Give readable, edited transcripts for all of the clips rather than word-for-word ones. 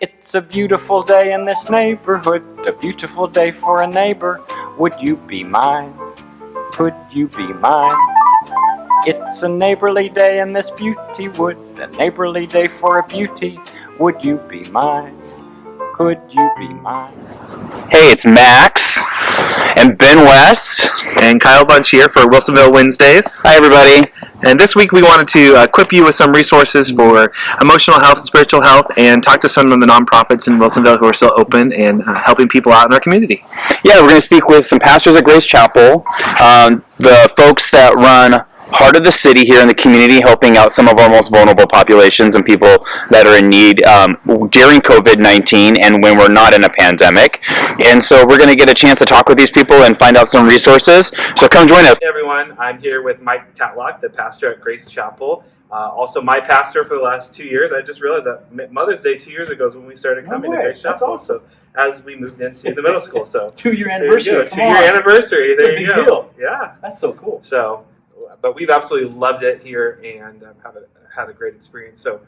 It's a beautiful day in this neighborhood, a beautiful day for a neighbor. Would you be mine? Could you be mine? It's a neighborly day in this beauty wood, a neighborly day for a beauty. Would you be mine? Could you be mine? Hey, it's Max and Ben West and Kyle Bunch here for Wilsonville Wednesdays. Hi, everybody. And this week we wanted to equip you with some resources for emotional health and spiritual health, and talk to some of the nonprofits in Wilsonville who are still open and helping people out in our community. Yeah, we're going to speak with some pastors at Grace Chapel, the folks that run Heart of the City here in the community, helping out some of our most vulnerable populations and people that are in need during COVID-19 and when we're not in a pandemic. And so we're going to get a chance to talk with these people and find out some resources. So come join us. Hey everyone, I'm here with Mike Tatlock, the pastor at Grace Chapel. Also my pastor for the last 2 years. I just realized that Mother's Day 2 years ago is when we started coming to Grace Chapel. Awesome. So as we moved into the middle school. So 2-year anniversary. 2-year anniversary. There you go. Big deal. Yeah. That's so cool. So, but we've absolutely loved it here and had a great experience. So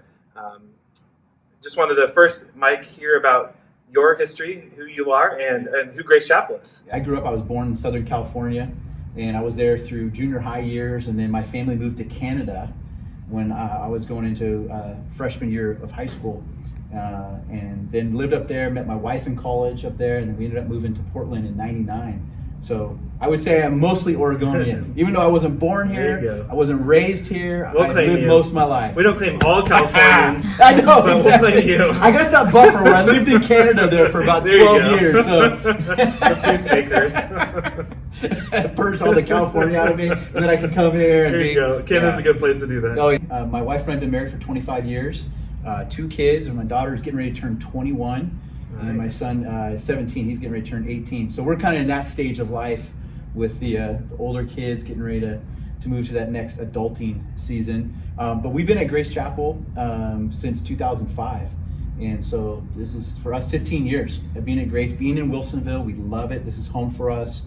just wanted to first, Mike, hear about your history, who you are, and who Grace Chapel is. I was born in Southern California, and I was there through junior high years, and then my family moved to Canada when I was going into freshman year of high school, and then lived up there, met my wife in college up there, and then we ended up moving to Portland in '99. So I would say I'm mostly Oregonian. Even though I wasn't born here, I wasn't raised here, I lived most of my life. We don't claim all Californians. I know, but exactly. We'll claim you. I got that buffer where I lived in Canada there for about 12 years. So the peacemakers. Purged all the California out of me, and then I could come here and there you go. Canada's a good place to do that. Oh, my wife and I have been married for 25 years, 2 kids, and my daughter is getting ready to turn 21. Nice. And my son is 17. He's getting ready to turn 18. So we're kind of in that stage of life with the older kids getting ready to move to that next adulting season. But we've been at Grace Chapel since 2005. And so this is, for us, 15 years of being at Grace, being in Wilsonville. We love it. This is home for us.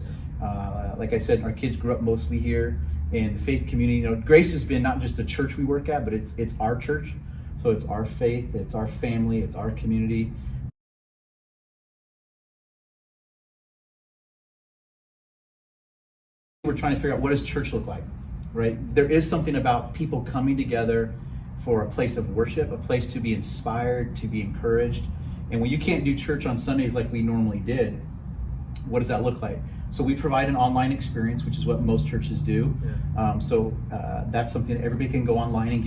Like I said, our kids grew up mostly here. And the faith community, Grace has been not just a church we work at, but it's our church. So it's our faith, it's our family, it's our community. We're trying to figure out, what does church look like, right? There is something about people coming together for a place of worship, a place to be inspired, to be encouraged. And when you can't do church on Sundays like we normally did, what does that look like? So we provide an online experience, which is what most churches do. Yeah. That's something that everybody can go online and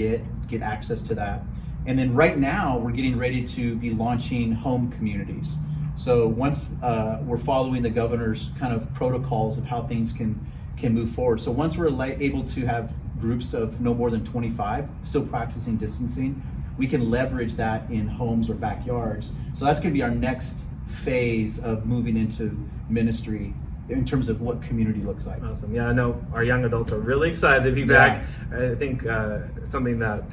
get access to that. And then right now, we're getting ready to be launching home communities. So once we're following the governor's kind of protocols of how things can move forward. So once we're able to have groups of no more than 25, still practicing distancing, we can leverage that in homes or backyards. So that's going to be our next phase of moving into ministry in terms of what community looks like. Awesome. Yeah, I know our young adults are really excited to be back. I think something that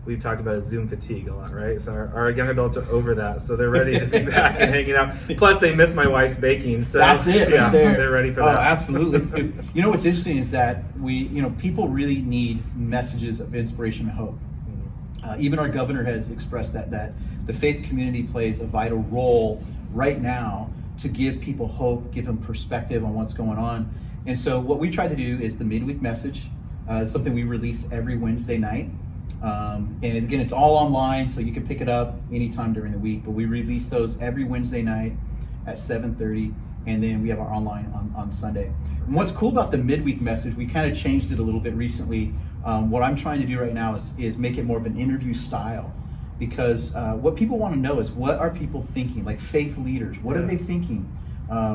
we've talked about is Zoom fatigue a lot, right? So our young adults are over that, so they're ready to be back and hanging out. Plus, they miss my wife's baking, so that's it. Yeah, right there. They're ready for that. Oh, absolutely. What's interesting is that people really need messages of inspiration and hope. Even our governor has expressed that the faith community plays a vital role right now to give people hope, give them perspective on what's going on. And so what we try to do is the midweek message, something we release every Wednesday night. And again, it's all online, so you can pick it up anytime during the week, but we release those every Wednesday night at 7:30, and then we have our online on Sunday. And what's cool about the midweek message, we kind of changed it a little bit recently. What I'm trying to do right now is make it more of an interview style, because what people want to know is, what are people thinking? Like faith leaders, what are they thinking?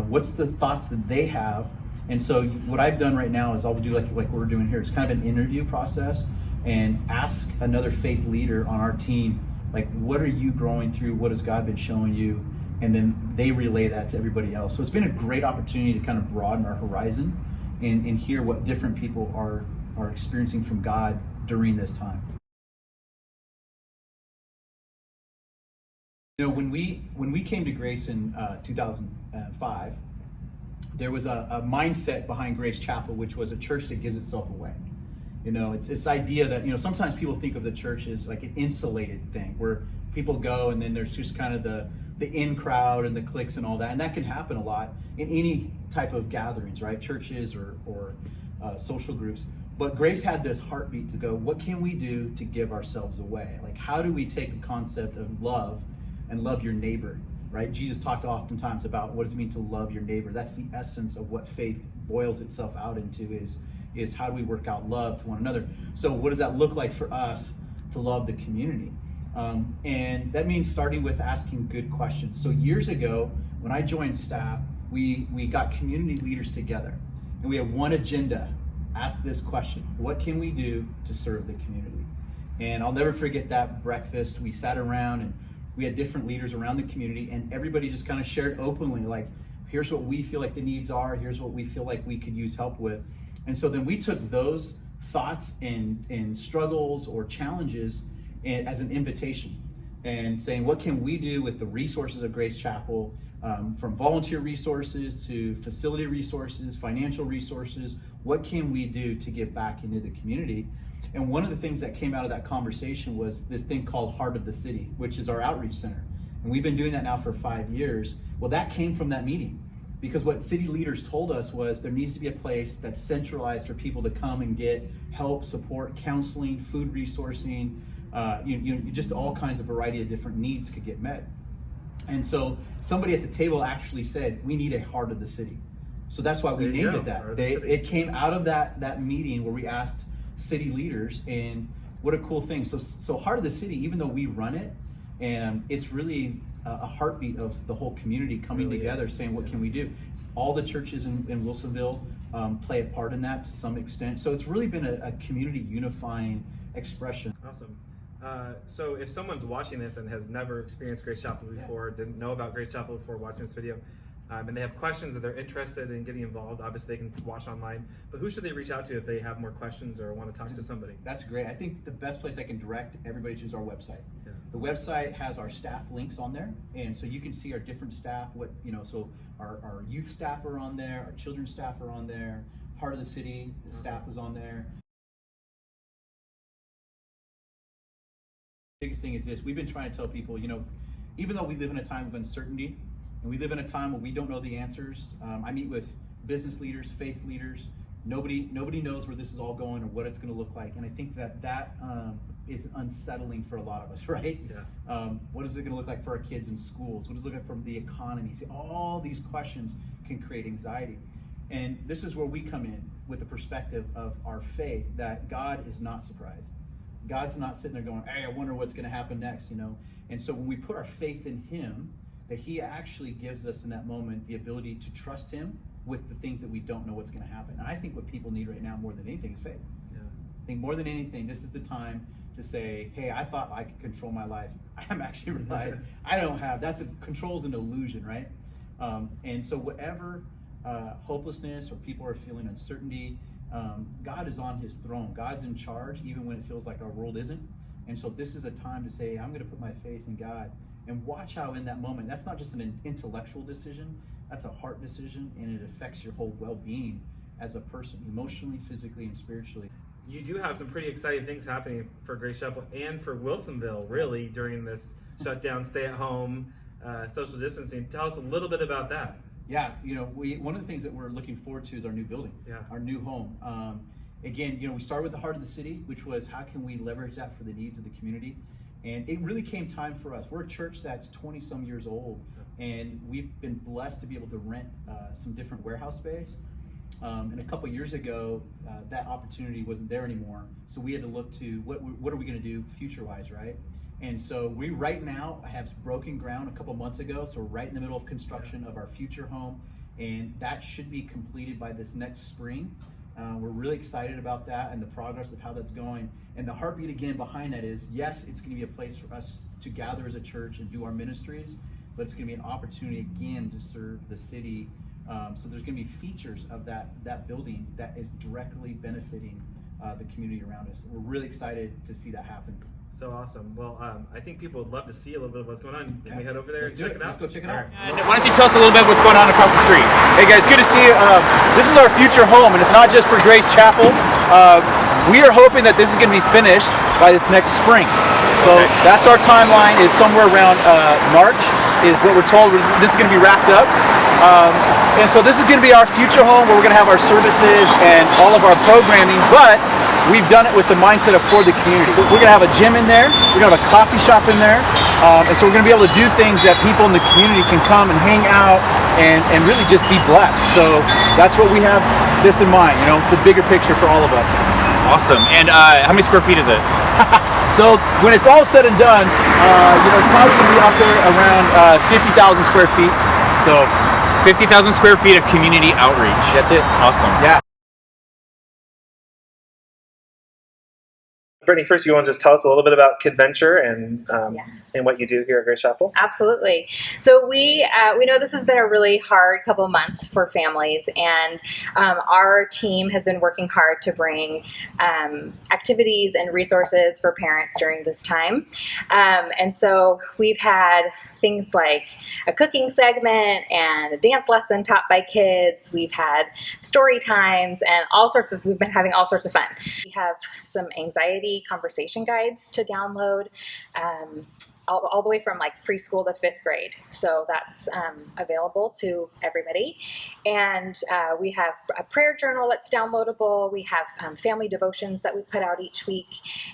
What's the thoughts that they have? And so what I've done right now is I'll do like we're doing here. It's kind of an interview process, and ask another faith leader on our team, like, what are you growing through? What has God been showing you? And then they relay that to everybody else. So it's been a great opportunity to kind of broaden our horizon and hear what different people are experiencing from God during this time. When we came to Grace in 2005, there was a mindset behind Grace Chapel, which was a church that gives itself away. You know, it's this idea that, you know, sometimes people think of the church as like an insulated thing where people go and then there's just kind of the in crowd and the cliques and all that. And that can happen a lot in any type of gatherings, right? Churches or social groups. But Grace had this heartbeat to go, what can we do to give ourselves away? Like, how do we take the concept of love and love your neighbor, right? Jesus talked oftentimes about what does it mean to love your neighbor. That's the essence of what faith boils itself out into is how do we work out love to one another. So what does that look like for us to love the community? And that means starting with asking good questions. So years ago, when I joined staff, we got community leaders together and we had one agenda. Ask this question: what can we do to serve the community? And I'll never forget that breakfast. We sat around and we had different leaders around the community, and everybody just kind of shared openly, like, here's what we feel like the needs are, here's what we feel like we could use help with. And so then we took those thoughts and struggles or challenges as an invitation and saying, what can we do with the resources of Grace Chapel, from volunteer resources to facility resources, financial resources, what can we do to give back into the community? And one of the things that came out of that conversation was this thing called Heart of the City, which is our outreach center. And we've been doing that now for 5 years. Well, that came from that meeting, because what city leaders told us was there needs to be a place that's centralized for people to come and get help, support, counseling, food resourcing, just all kinds of variety of different needs could get met. And so somebody at the table actually said, we need a Heart of the City. So that's why we named it that. It came out of that meeting where we asked city leaders, and what a cool thing. So Heart of the City, even though we run it, and it's really a heartbeat of the whole community coming together, saying, what can we do? All the churches in Wilsonville play a part in that to some extent. So it's really been a community unifying expression. Awesome. So if someone's watching this and has never experienced Grace Chapel before, didn't know about Grace Chapel before watching this video, and they have questions or they're interested in getting involved, obviously they can watch online, but who should they reach out to if they have more questions or want to talk to somebody? That's great. I think the best place I can direct everybody to is our website. Yeah. The website has our staff links on there, and so you can see our different staff, so our youth staff are on there, our children's staff are on there, Heart of the City, the staff is on there. Biggest thing is this: we've been trying to tell people, even though we live in a time of uncertainty and we live in a time where we don't know the answers, I meet with business leaders, faith leaders. Nobody knows where this is all going or what it's going to look like, and I think that is unsettling for a lot of us, right? Yeah. What is it going to look like for our kids in schools? What does it look like from the economy? See, all these questions can create anxiety, and this is where we come in with the perspective of our faith that God is not surprised. God's not sitting there going, hey, I wonder what's going to happen next, And so when we put our faith in Him, that He actually gives us in that moment the ability to trust Him with the things that we don't know what's going to happen. And I think what people need right now more than anything is faith. Yeah. I think more than anything, this is the time to say, hey, I thought I could control my life. I'm actually realized I don't have. Control's an illusion, right? And so whatever hopelessness or people are feeling uncertainty, God is on His throne. God's in charge, even when it feels like our world isn't. And so this is a time to say, I'm going to put my faith in God, and watch how in that moment, that's not just an intellectual decision, that's a heart decision, and it affects your whole well-being as a person, emotionally, physically, and spiritually. You do have some pretty exciting things happening for Grace Chapel and for Wilsonville, really, during this shutdown, stay-at-home, social distancing. Tell us a little bit about that. Yeah, one of the things that we're looking forward to is our new building, our new home. Again, we started with the Heart of the City, which was how can we leverage that for the needs of the community? And it really came time for us. We're a church that's 20-some years old, and we've been blessed to be able to rent some different warehouse space. And a couple years ago, that opportunity wasn't there anymore. So we had to look to what are we going to do future-wise, right? And so we right now have broken ground a couple months ago. So we're right in the middle of construction of our future home, and that should be completed by this next spring. We're really excited about that and the progress of how that's going. And the heartbeat again behind that is, yes, it's going to be a place for us to gather as a church and do our ministries, but it's going to be an opportunity again to serve the city. So there's going to be features of that building that is directly benefiting the community around us. We're really excited to see that happen. So awesome. Well, I think people would love to see a little bit of what's going on. Can we head over there Let's and do check it. it out? Let's go check it out. All right. And why don't you tell us a little bit what's going on across the street? Hey guys, good to see you. This is our future home, and it's not just for Grace Chapel. We are hoping that this is going to be finished by this next spring. So that's our timeline, is somewhere around March is what we're told. This is going to be wrapped up. And so this is going to be our future home where we're going to have our services and all of our programming, but we've done it with the mindset of for the community. We're going to have a gym in there, we're going to have a coffee shop in there, and so we're going to be able to do things that people in the community can come and hang out and really just be blessed. So that's what we have this in mind, you know, it's a bigger picture for all of us. Awesome. And how many square feet is it? So when it's all said and done, you know, it's probably going to be out there around 50,000 square feet. So 50,000 square feet of community outreach. that's it. Awesome. Yeah. Brittany, first, you want to just tell us a little bit about Kidventure and what you do here at Grace Chapel? Absolutely. So we know this has been a really hard couple months for families, and our team has been working hard to bring activities and resources for parents during this time. And so we've had things like a cooking segment and a dance lesson taught by kids. We've had story times and we've been having all sorts of fun. We have some anxiety conversation guides to download, all the way from like preschool to 5th grade. So that's available to everybody. And we have a prayer journal that's downloadable. We have family devotions that we put out each week.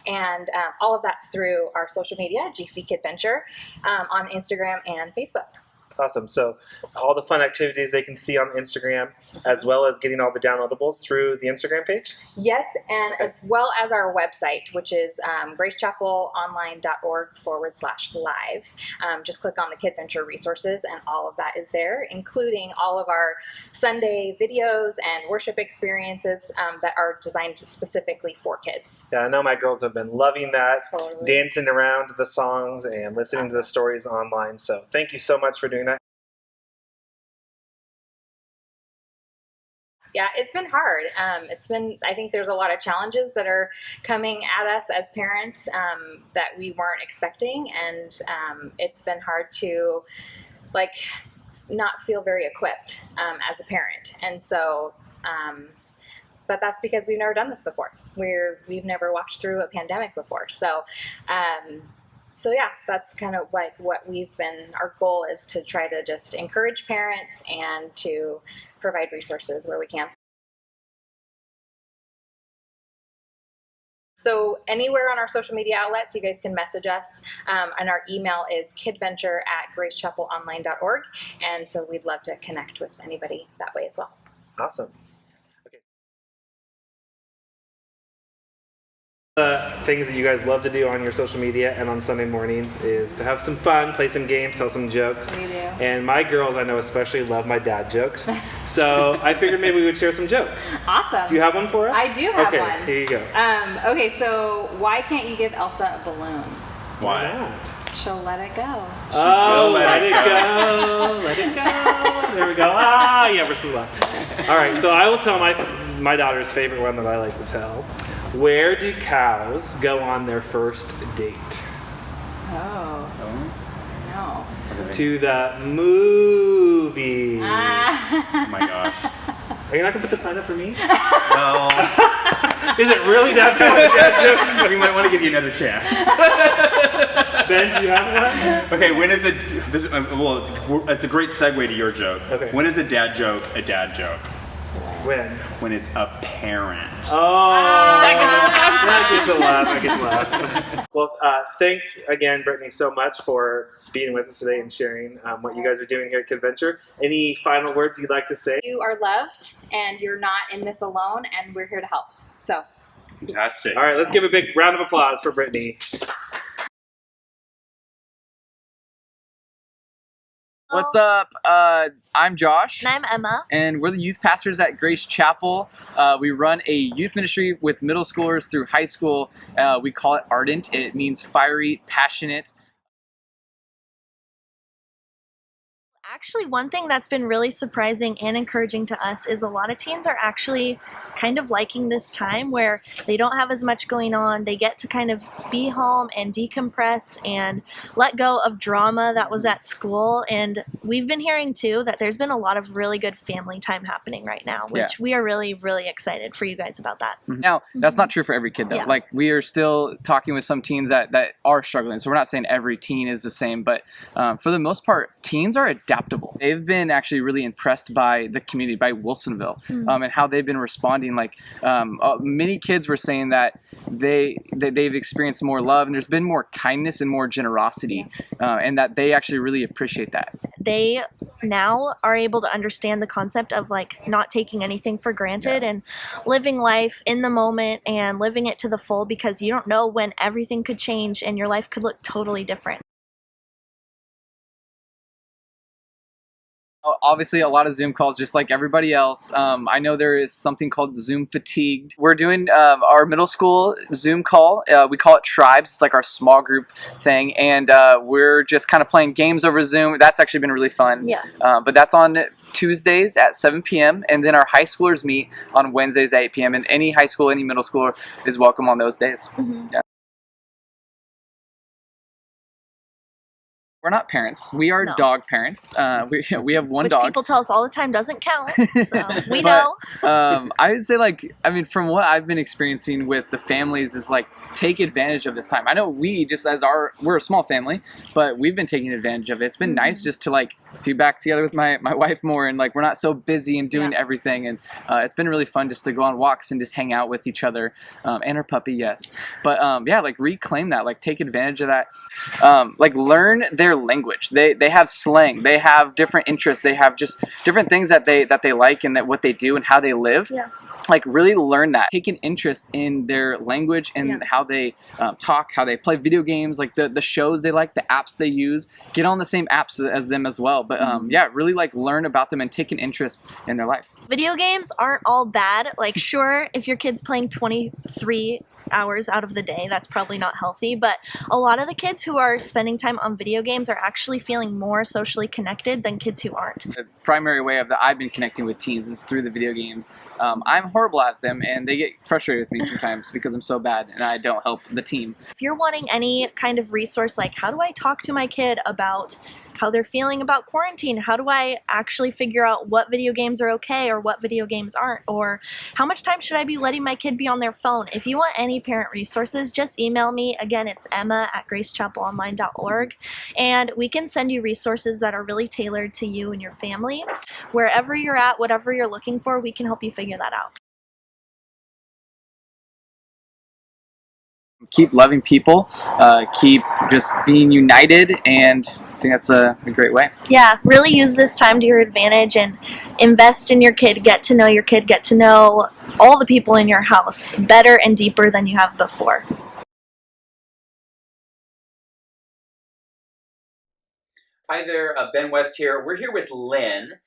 And all of that's through our social media, GC Kidventure, on Instagram and Facebook. Awesome. So all the fun activities they can see on Instagram, as well as getting all the downloadables through the Instagram page? Yes, and as well as our website, which is gracechapelonline.org/live. Just click on the Kidventure resources and all of that is there, including all of our Sunday videos and worship experiences that are designed specifically for kids. Yeah, I know my girls have been loving that, Totally. dancing around to the songs and listening to the stories online. So thank you so much for doing that. Yeah, it's been hard. I think there's a lot of challenges that are coming at us as parents that we weren't expecting. And it's been hard to not feel very equipped as a parent. And so, but that's because we've never done this before. We've never walked through a pandemic before. So, so yeah, that's kind of like what our goal is to try to just encourage parents and to provide resources where we can. So anywhere on our social media outlets, you guys can message us, and our email is kidventure@gracechapelonline.org, and so we'd love to connect with anybody that way as well. Awesome. Things that you guys love to do on your social media and on Sunday mornings is to have some fun, play some games, tell some jokes. We do. And my girls, I know especially, love my dad jokes. So I figured maybe we would share some jokes. Awesome. Do you have one for us? I do have one. Okay, here you go. Okay, so why can't you give Elsa a balloon? Why not? She'll let it go. Oh, let it go, let it go. There we go. Ah, yeah, versus left. All right, so I will tell my daughter's favorite one that I like to tell. Where do cows go on their first date? Oh. No. To the movie. Oh my gosh. Are you not going to put the sign up for me? No. Is it really that bad of a dad joke? We might want to give you another chance. Ben, do you have one? Okay, when is it's a great segue to your joke. Okay. When is a dad joke a dad joke? When? When it's a parent. Oh, that gets a laugh. Well, thanks again, Brittany, so much for being with us today and sharing what you guys are doing here at Kidventure. Any final words you'd like to say? You are loved, and you're not in this alone, and we're here to help. So. Fantastic. All right, let's give a big round of applause for Brittany. What's up? I'm Josh. And I'm Emma. And we're the youth pastors at Grace Chapel. We run a youth ministry with middle schoolers through high school. We call it Ardent. It means fiery, passionate. Actually, one thing that's been really surprising and encouraging to us is a lot of teens are actually kind of liking this time where they don't have as much going on. They get to kind of be home and decompress and let go of drama that was at school. And we've been hearing too that there's been a lot of really good family time happening right now, which we are really, really excited for you guys about that. Now, that's not true for every kid though. Yeah. Like, we are still talking with some teens that are struggling. So we're not saying every teen is the same, but for the most part, teens are adaptable. They've been actually really impressed by the community, by Wilsonville, and how they've been responding. Like, many kids were saying that they've experienced more love, and there's been more kindness and more generosity, and that they actually really appreciate that. They now are able to understand the concept of like not taking anything for granted and living life in the moment and living it to the full, because you don't know when everything could change and your life could look totally different. Obviously, a lot of Zoom calls, just like everybody else. I know there is something called Zoom fatigued. We're doing our middle school Zoom call. We call it Tribes. It's like our small group thing, and we're just kind of playing games over Zoom. That's actually been really fun. Yeah. But that's on Tuesdays at 7 p.m. and then our high schoolers meet on Wednesdays at 8 p.m. and any high school, any middle schooler is welcome on those days. Yeah. We're not parents. We are dog parents. We have one dog. Which people tell us all the time doesn't count, so we know. I would say, like, I mean, from what I've been experiencing with the families is, like, take advantage of this time. I know we, just as we're a small family, but we've been taking advantage of it. It's been nice just to, like, be back together with my wife more, and, like, we're not so busy and doing everything, and it's been really fun just to go on walks and just hang out with each other, and our puppy, yes. But, yeah, like, reclaim that, like, take advantage of that. Like, learn their language. They have slang. They have different interests. They have just different things that they like and that what they do and how they live. Yeah. Like, really learn that. Take an interest in their language and how they talk, how they play video games, like the shows they like, the apps they use. Get on the same apps as them as well. But yeah, really, like, learn about them and take an interest in their life. Video games aren't all bad. Like, sure, if your kid's playing 23 hours out of the day, that's probably not healthy, but a lot of the kids who are spending time on video games are actually feeling more socially connected than kids who aren't. The primary way that I've been connecting with teens is through the video games. I'm horrible at them, and they get frustrated with me sometimes because I'm so bad and I don't help the team. If you're wanting any kind of resource, like how do I talk to my kid about how they're feeling about quarantine, how do I actually figure out what video games are okay or what video games aren't, or how much time should I be letting my kid be on their phone? If you want any parent resources, just email me. Again, it's emma@gracechapelonline.org, and we can send you resources that are really tailored to you and your family. Wherever you're at, whatever you're looking for, we can help you figure that out. Keep loving people, keep just being united, and I think that's a great way. Yeah, really use this time to your advantage and invest in your kid. Get to know your kid, get to know all the people in your house better and deeper than you have before. Hi there, Ben West here. We're here with Lynn,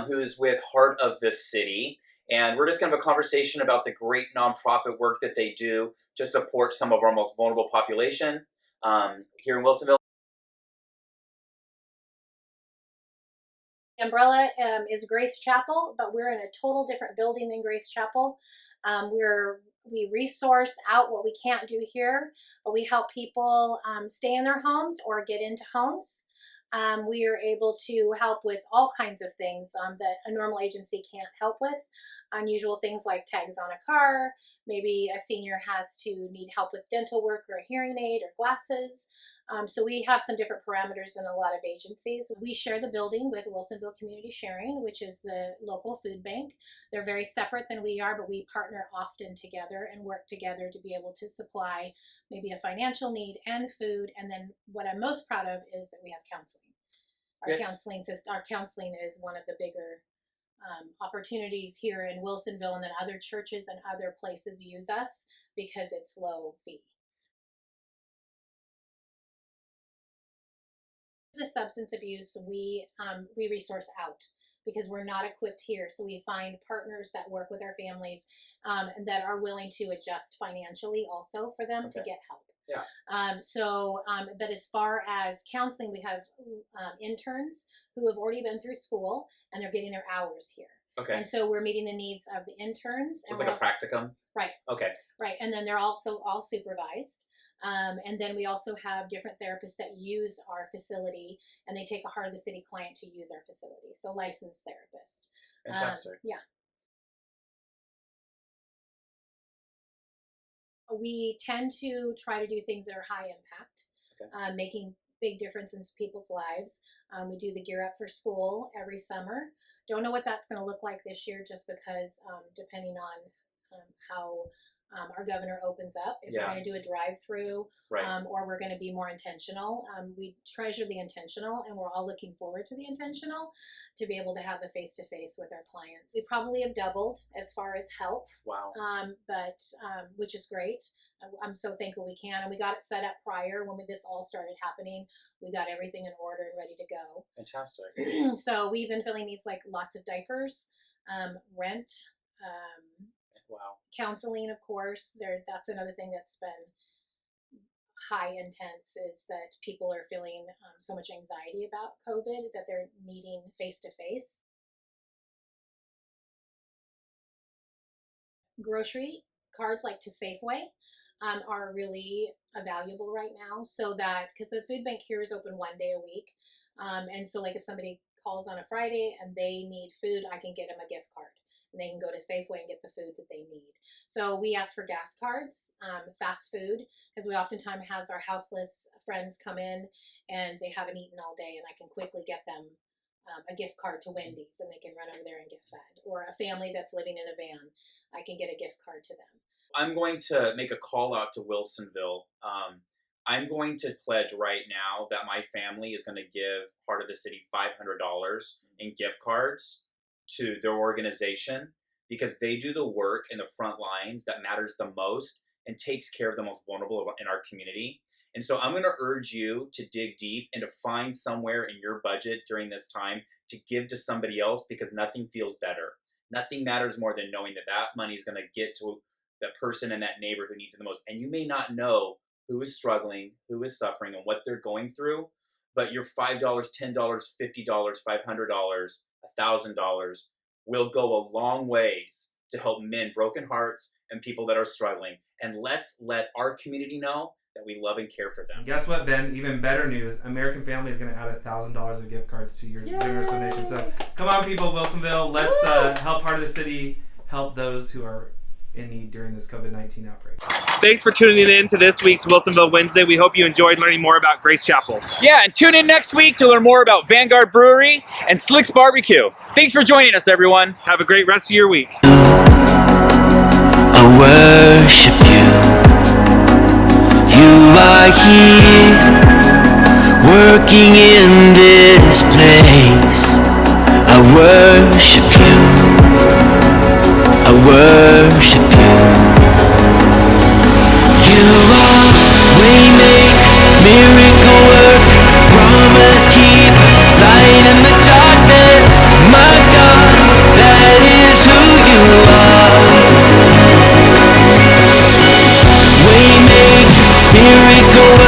who's with Heart of the City, and we're just going to have a conversation about the great nonprofit work that they do to support some of our most vulnerable population here in Wilsonville. The umbrella is Grace Chapel, but we're in a total different building than Grace Chapel. We resource out what we can't do here, but we help people stay in their homes or get into homes. We are able to help with all kinds of things that a normal agency can't help with. Unusual things like tags on a car, maybe a senior has to need help with dental work or a hearing aid or glasses. So we have some different parameters than a lot of agencies. We share the building with Wilsonville Community Sharing, which is the local food bank. They're very separate than we are, but we partner often together and work together to be able to supply maybe a financial need and food. And then what I'm most proud of is that we have counseling. Our counseling is one of the bigger opportunities here in Wilsonville, and then other churches and other places use us because it's low fee. The substance abuse, we resource out because we're not equipped here. So we find partners that work with our families and that are willing to adjust financially also for them to get help. Yeah. But as far as counseling, we have interns who have already been through school and they're getting their hours here. Okay. And so we're meeting the needs of the interns. It's like a practicum? Right. Okay. Right. And then they're also all supervised. And then we also have different therapists that use our facility, and they take a heart of the city client to use our facility. So licensed therapists. Fantastic. Yeah. We tend to try to do things that are high impact, making big difference in people's lives. We do the Gear Up for School every summer. Don't know what that's going to look like this year, just because depending on how our governor opens up, if we're going to do a drive-through, or we're going to be more intentional. We treasure the intentional, and we're all looking forward to the intentional, to be able to have the face-to-face with our clients. We probably have doubled as far as help. Wow. But which is great. I'm so thankful we can, and we got it set up prior when this all started happening. We got everything in order and ready to go. Fantastic. So we've been filling needs like lots of diapers, rent. Wow. Counseling, of course, that's another thing that's been high intense, is that people are feeling so much anxiety about COVID that they're needing face-to-face. Grocery cards like to Safeway are really valuable right now, so that, because the food bank here is open 1 day a week, and so like if somebody calls on a Friday and they need food, I can get them a gift card. And they can go to Safeway and get the food that they need. So we ask for gas cards, fast food, because we oftentimes have our houseless friends come in and they haven't eaten all day, and I can quickly get them a gift card to Wendy's, and they can run over there and get fed. Or a family that's living in a van, I can get a gift card to them. I'm going to make a call out to Wilsonville. I'm going to pledge right now that my family is going to give part of the city $500 in gift cards to their organization, because they do the work in the front lines that matters the most and takes care of the most vulnerable in our community. And so I'm going to urge you to dig deep and to find somewhere in your budget during this time to give to somebody else, because nothing feels better. Nothing matters more than knowing that that money is going to get to that person in that neighbor who needs it the most. And you may not know who is struggling, who is suffering, and what they're going through, but your $5, $10, $50, $500, $1,000 will go a long ways to help mend broken hearts and people that are struggling. And let's let our community know that we love and care for them. Guess what, Ben? Even better news. American Family is going to add $1,000 of gift cards to your generous donation. So come on, people of Wilsonville. Let's help Heart of the City help those who are in need during this COVID-19 outbreak. Thanks for tuning in to this week's Wilsonville Wednesday. We hope you enjoyed learning more about Grace Chapel. Yeah, and tune in next week to learn more about Vanguard Brewery and Slick's Barbecue. Thanks for joining us, everyone. Have a great rest of your week. I worship you. You are here, working in this place. I worship you. I worship you. You are waymaker, miracle work, promise keep, light in the darkness. My God, that is who you are. Waymaker, miracle work.